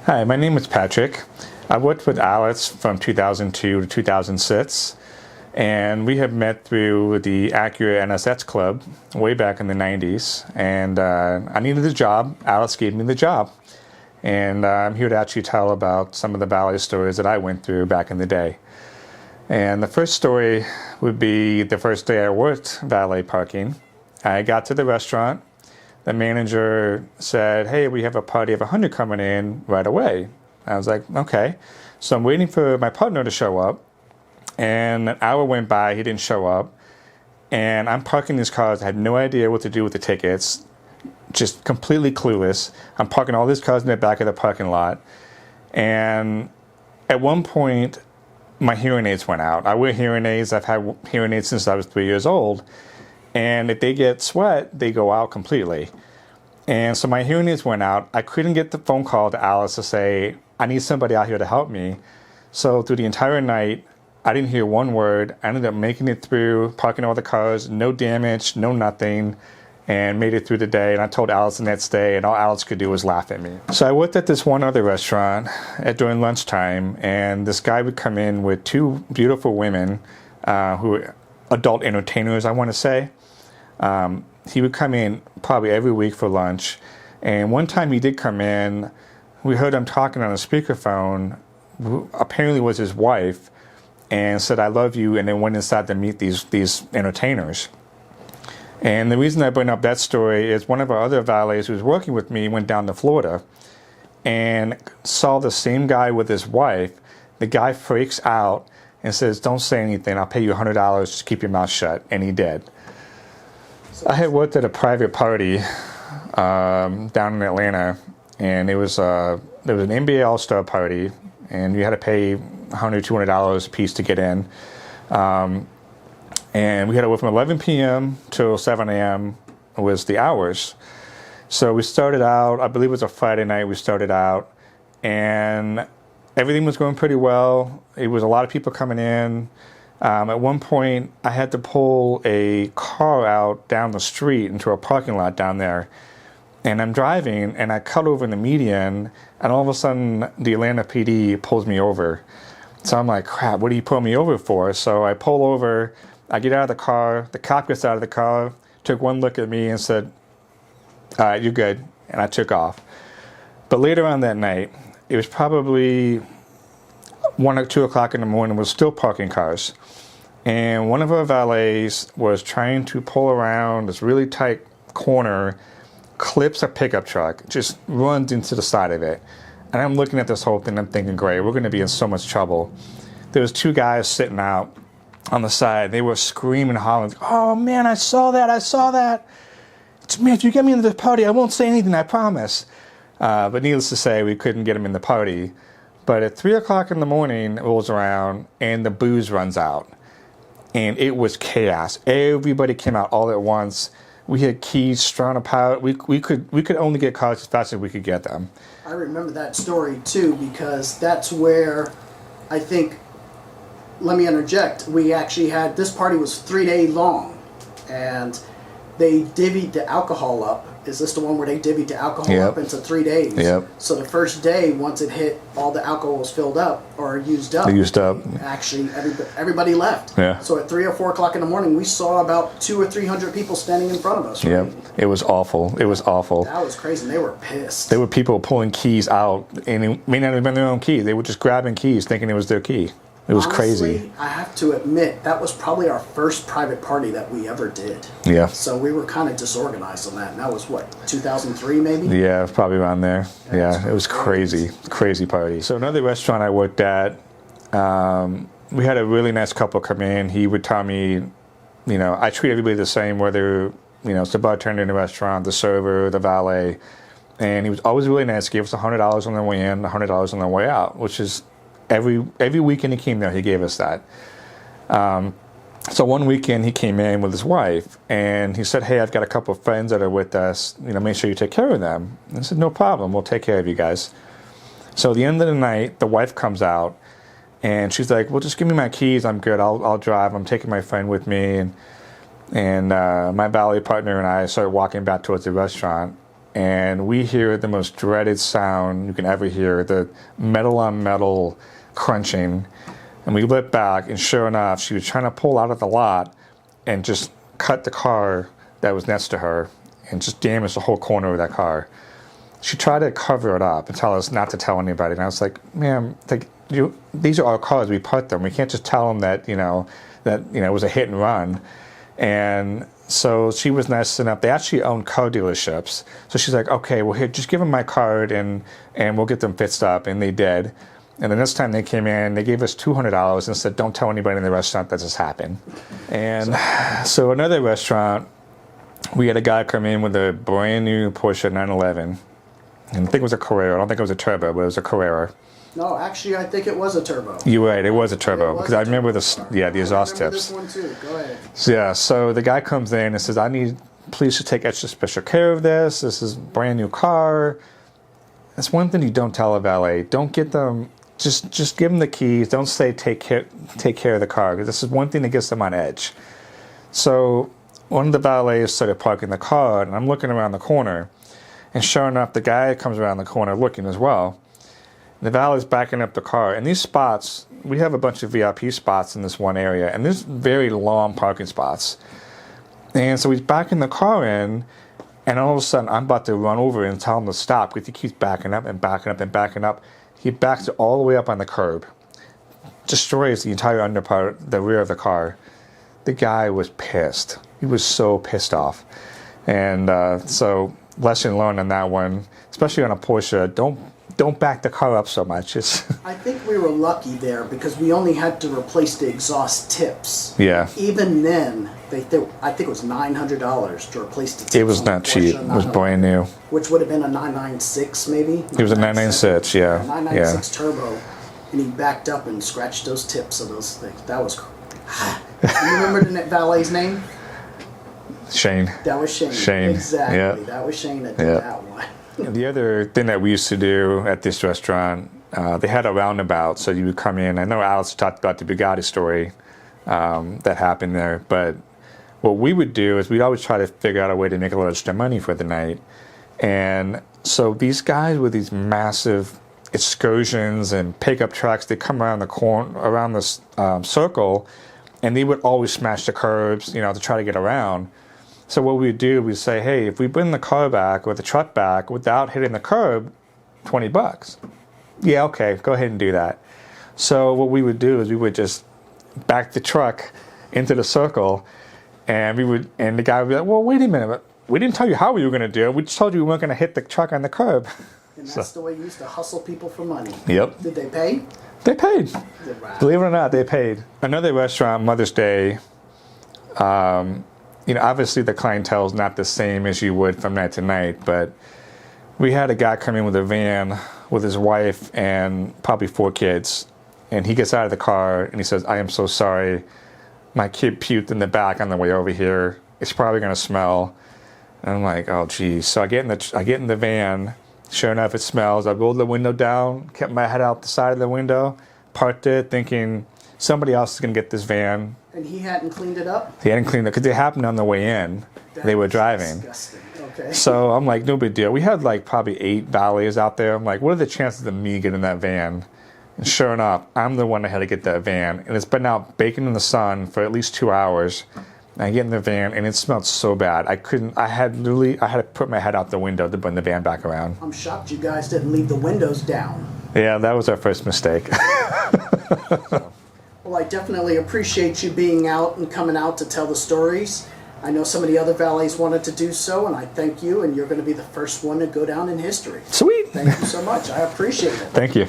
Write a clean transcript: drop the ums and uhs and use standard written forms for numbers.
Hi, my name is Patrick. I worked with Alex from 2002 to 2006, and we have met through the Acura NSX Club way back in the 90s. And I needed a job. Alex gave me the job. And I'm here to actually tell about some of the valet stories that I went through back in the day. And the first story would be the first day I worked valet parking. I got to the restaurant. The manager said, "Hey, we have a party of 100 coming in right away." I was like, okay. So I'm waiting for my partner to show up. And an hour went by, he didn't show up. And I'm parking these cars. I had no idea what to do with the tickets. Just completely clueless. I'm parking all these cars in the back of the parking lot. And at one point, my hearing aids went out. I wear hearing aids. I've had hearing aids since I was 3 years old. And if they get sweat, they go out completely. And so my hearing aids went out. I couldn't get the phone call to Alice to say, I need somebody out here to help me. So through the entire night, I didn't hear one word. I ended up making it through, parking all the cars, no damage, no nothing, and made it through the day. And I told Alice the next day, and all Alice could do was laugh at me. So I worked at this one other restaurant during lunchtime, and this guy would come in with two beautiful women who were adult entertainers, I want to say. He would come in probably every week for lunch, and one time he did come in. We heard him talking on a speakerphone, who apparently was his wife, and said, "I love you," and then went inside to meet these entertainers. And the reason I bring up that story is one of our other valets who was working with me went down to Florida and saw the same guy with his wife. The guy freaks out and says, "Don't say anything, I'll pay you $100, just keep your mouth shut," and he did. I had worked at a private party down in Atlanta, and there was an NBA All-Star party, and you had to pay $100, $200 a piece to get in. And we had to work from 11 p.m. till 7 a.m. was the hours. So we started out, I believe it was a Friday night we started out, and everything was going pretty well. It was a lot of people coming in. At one point, I had to pull a car out down the street into a parking lot down there. And I'm driving, and I cut over in the median, and all of a sudden, the Atlanta PD pulls me over. So I'm like, crap, what are you pulling me over for? So I pull over, I get out of the car, the cop gets out of the car, took one look at me and said, "All right, you're good," and I took off. But later on that night, it was probably 1 or 2 o'clock in the morning, was still parking cars. And one of our valets was trying to pull around this really tight corner, clips a pickup truck, just runs into the side of it. And I'm looking at this whole thing, I'm thinking, great, we're going to be in so much trouble. There was two guys sitting out on the side. They were screaming, hollering, "Oh man, I saw that, I saw that. Man, if you get me into the party, I won't say anything, I promise." But needless to say, we couldn't get him in the party. But at 3 o'clock in the morning, it rolls around, and the booze runs out. And it was chaos. Everybody came out all at once. We had keys strung apart. We could only get cars as fast as we could get them. I remember that story too, because that's where I think, let me interject, we actually had, this party was 3 days long, and they divvied the alcohol up. Is this the one where they divvied the alcohol up into 3 days? Yep. So the first day, once it hit, all the alcohol was filled up or used up. Actually, everybody left. Yeah. So at 3 or 4 o'clock in the morning, we saw about 200 or 300 people standing in front of us. Right? Yep. It was awful. It was awful. That was crazy. And they were pissed. There were people pulling keys out, and it may not have been their own key. They were just grabbing keys, thinking it was their key. It was Honestly, crazy. I have to admit, that was probably our first private party that we ever did. Yeah. So we were kind of disorganized on that. And that was, what, 2003 maybe? Yeah, probably around there. Yeah, it was crazy. Crazy party. So another restaurant I worked at, we had a really nice couple come in. He would tell me, I treat everybody the same, whether, it's the bartender in the restaurant, the server, the valet. And he was always really nice. He gave us $100 on the way in, $100 on the way out, which is every weekend he came there, he gave us that. So one weekend he came in with his wife, and he said, "Hey, I've got a couple of friends that are with us. Make sure you take care of them." And I said, "No problem. We'll take care of you guys." So at the end of the night, the wife comes out, and she's like, "Well, just give me my keys. I'm good. I'll drive. I'm taking my friend with me." And my valet partner and I started walking back towards the restaurant, and we hear the most dreaded sound you can ever hear, the metal on metal crunching. And we look back, and sure enough, she was trying to pull out of the lot and just cut the car that was next to her and just damaged the whole corner of that car. She tried to cover it up and tell us not to tell anybody. And I was like, ma'am, these are our cars. We parked them. We can't just tell them that, it was a hit and run. And so she was nice enough. They actually own car dealerships. So she's like, okay, well, here, just give them my card and we'll get them fixed up. And they did. And the next time they came in, they gave us $200 and said, don't tell anybody in the restaurant that this happened. And so another restaurant, we had a guy come in with a brand new Porsche 911. And I think it was a Carrera. I don't think it was a turbo, but it was a Carrera. No, actually, I think it was a turbo. You're right, it was a turbo. Because I remember the exhaust tips. This one too. Go ahead. So the guy comes in and says, I need police to take extra special care of this. This is a brand new car. That's one thing you don't tell a valet. Don't get them... Just give them the keys. Don't say take care of the car, because this is one thing that gets them on edge. So one of the valets started parking the car, and I'm looking around the corner, and sure enough, the guy comes around the corner looking as well. The valet's backing up the car, and these spots, we have a bunch of VIP spots in this one area, and there's very long parking spots. And so he's backing the car in, and all of a sudden, I'm about to run over and tell him to stop, because he keeps backing up and backing up and backing up. He backs it all the way up on the curb, destroys the entire under part, the rear of the car. The guy was pissed. He was so pissed off. And so, lesson learned on that one, especially on a Porsche, don't back the car up so much. I think we were lucky there because we only had to replace the exhaust tips. Yeah. Even then, I think it was $900 to replace the tips. It was not cheap. It was brand new. Which would have been a 996 maybe? It was a 996, yeah. 996 turbo. And he backed up and scratched those tips of those things. That was... You remember the valet's name? Shane. That was Shane. Shane. Exactly. Yeah. That was Shane that did that one. The other thing that we used to do at this restaurant, they had a roundabout, so you would come in. I know Alex talked about the Bugatti story that happened there, but what we would do is we'd always try to figure out a way to make a little extra money for the night. And so these guys with these massive excursions and pickup trucks, they come around the corner, around this circle, and they would always smash the curbs, to try to get around. So what we'd do, we'd say, hey, if we bring the car back or the truck back without hitting the curb, $20. Yeah, okay, go ahead and do that. So what we would do is we would just back the truck into the circle, and the guy would be like, well, wait a minute, we didn't tell you how we were going to do it. We just told you we weren't going to hit the truck on the curb. And that's the way you used to hustle people for money. Yep. Did they pay? They paid. Wow. Believe it or not, they paid. Another restaurant, Mother's Day, obviously the clientele is not the same as you would from night to night, but we had a guy come in with a van with his wife and probably 4 kids, and he gets out of the car and he says, I am so sorry. My kid puked in the back on the way over here. It's probably going to smell. And I'm like, oh, geez. So I get in the van. Sure enough, it smells. I rolled the window down, kept my head out the side of the window, parked it, thinking somebody else is going to get this van. And he hadn't cleaned it up? He hadn't cleaned it because it happened on the way in. They were driving. Disgusting. Okay. So I'm like, no big deal. We had like probably 8 valets out there. I'm like, what are the chances of me getting that van? And sure enough, I'm the one that had to get that van. And it's been out baking in the sun for at least 2 hours. And I get in the van, and it smelled so bad. I had to put my head out the window to bring the van back around. I'm shocked you guys didn't leave the windows down. Yeah, that was our first mistake. Well, I definitely appreciate you being out and coming out to tell the stories. I know some of the other valets wanted to do so, and I thank you, and you're going to be the first one to go down in history. Sweet. Thank you so much. I appreciate it. Thank you.